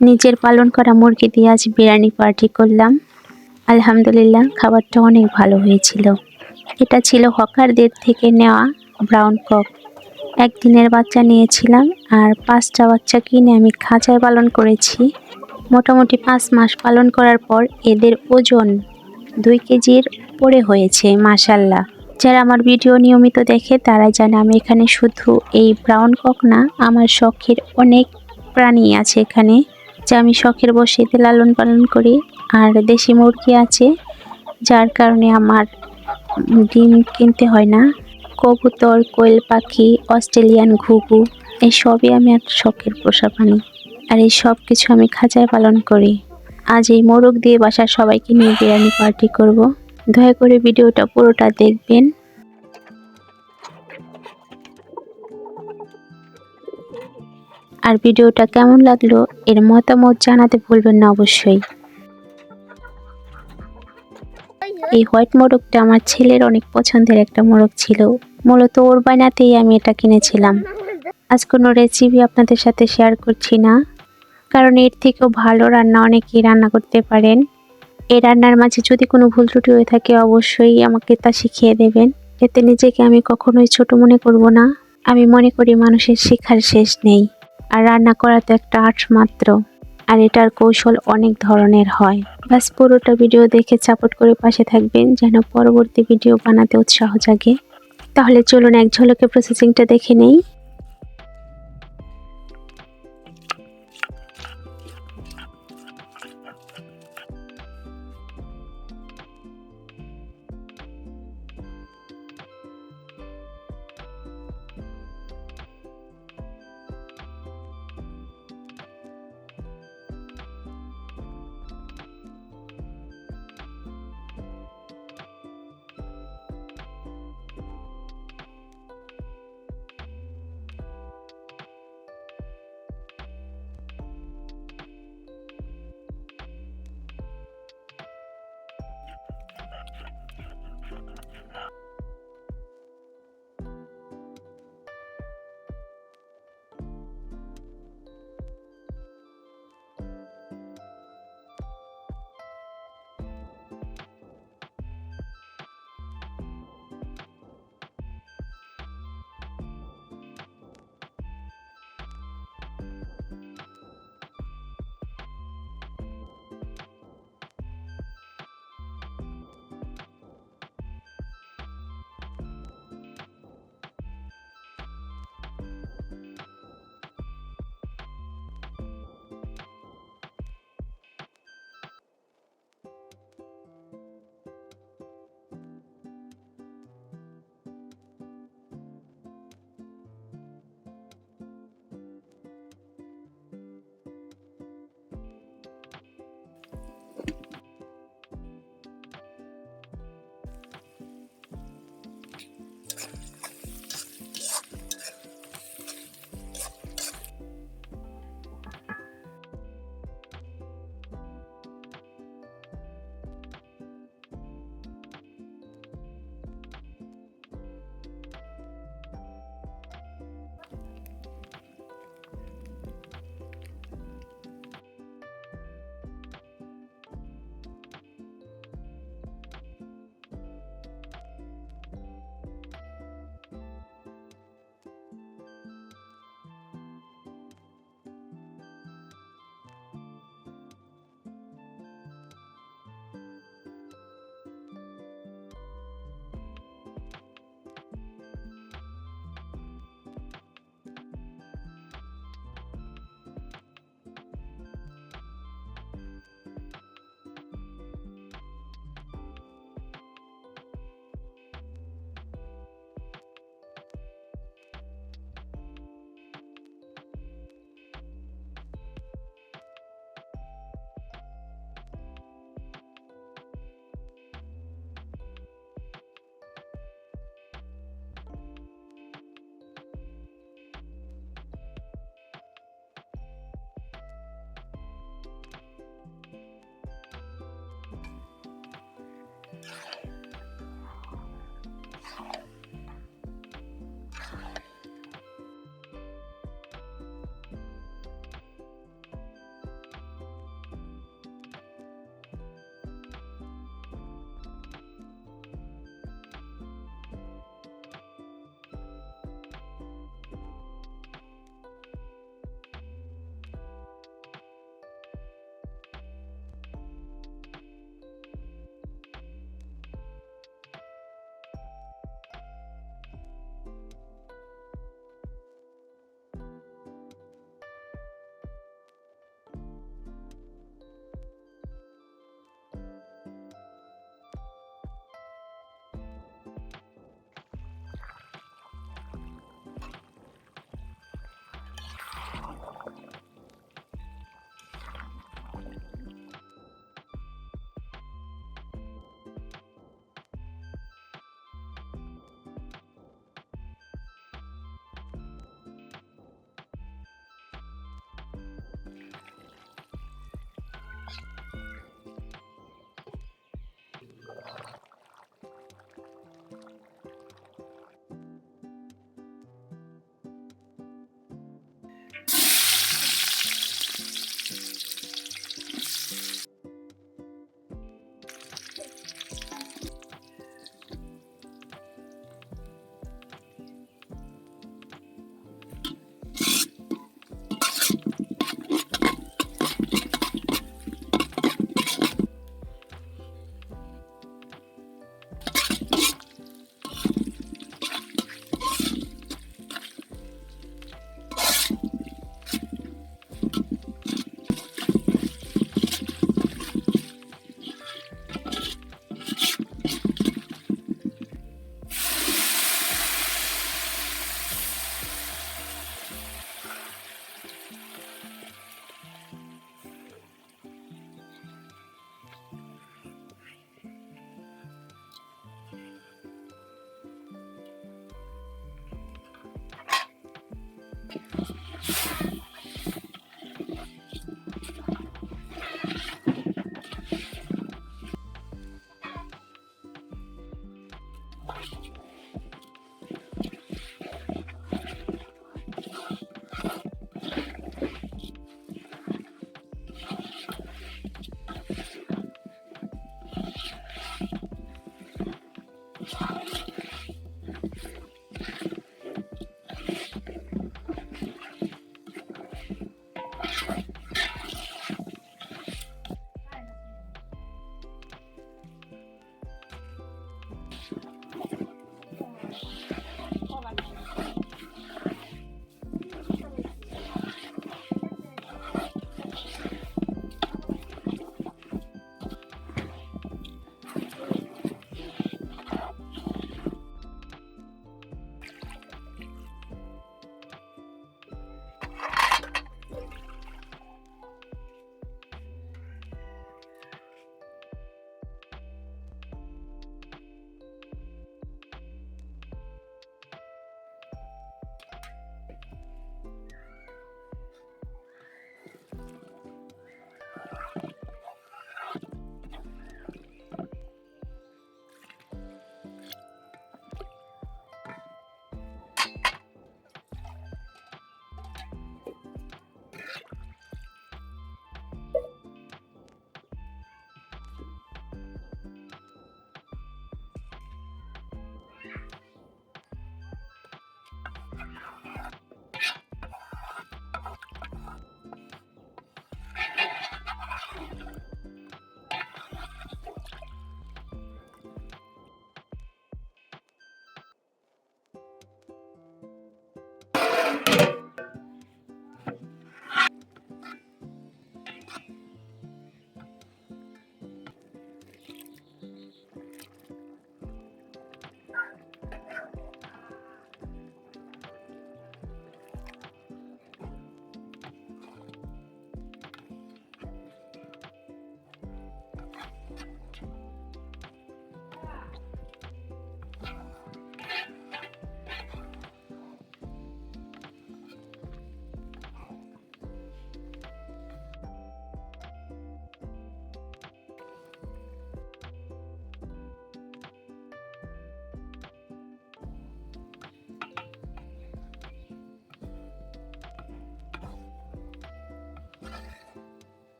নিজের পালন করা মুরগি দিয়ে আজ বিরিয়ানি পার্টি করলাম। আলহামদুলিল্লাহ, খাবারটা অনেক ভালো হয়েছিল। এটা ছিল হকারদের থেকে নেওয়া ব্রাউন কক। একদিনের বাচ্চা নিয়েছিলাম আর 5টা বাচ্চা কিনে আমি খাঁচায় পালন করেছি। মোটামুটি 5 মাস পালন করার পর এদের ওজন 2 কেজির উপরে হয়েছে মাশাল্লাহ। যারা আমার ভিডিও নিয়মিত দেখে তারা জানে আমি এখানে শুধু এই ব্রাউন কক না, আমার শখের অনেক প্রাণী আছে এখানে, যা আমি শখের বশে লালন পালন করি। আর দেশি মুরগি আছে, যার কারণে আমার ডিম কিনতে হয় না। কবুতর, কোয়েল পাখি, অস্ট্রেলিয়ান ঘুঘু, এই সবই আমি আর শখের পোষা প্রাণী। আর এই সব কিছু আমি খাঁচায় পালন করি। আজ এই মোরগ দিয়ে বাসার সবাইকে নিয়ে বিরিয়ানি পার্টি করব। দয়া করে ভিডিওটা পুরোটা দেখবেন। আর ভিডিওটা কেমন লাগলো এর মতামত জানাতে ভুলবেন না অবশ্যই। এই হোয়াইট মোরগটা আমার ছেলের অনেক পছন্দের একটা মোরগ ছিল, মূলত ওর বায়নাতেই আমি এটা কিনেছিলাম। আজ কোনো রেসিপি আপনাদের সাথে শেয়ার করছি না, কারণ এর থেকেও ভালো রান্না অনেকেই রান্না করতে পারেন। এই রান্নার মাঝে যদি কোনো ভুল ত্রুটি হয়ে থাকে অবশ্যই আমাকে তা শিখিয়ে দেবেন। এতে নিজেকে আমি কখনোই ছোট মনে করব না। আমি মনে করি মানুষের শেখার শেষ নেই, আর রান্না করা তো একটা আর্ট মাত্র, আর এটার কৌশল অনেক ধরনের হয়। বাস পুরোটা ভিডিও দেখে সাপোর্ট করে পাশে থাকবেন যেন পরবর্তী ভিডিও বানাতে উৎসাহ জাগে। তাহলে চলুন এক ঝলকে প্রসেসিংটা দেখে নেই।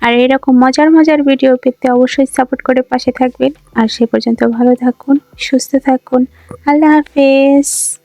আর এরকম মজার মজার ভিডিও পেতে অবশ্যই সাপোর্ট করে পাশে থাকবেন। আর সে পর্যন্ত ভালো থাকুন, সুস্থ থাকুন। আল্লাহ হাফেজ।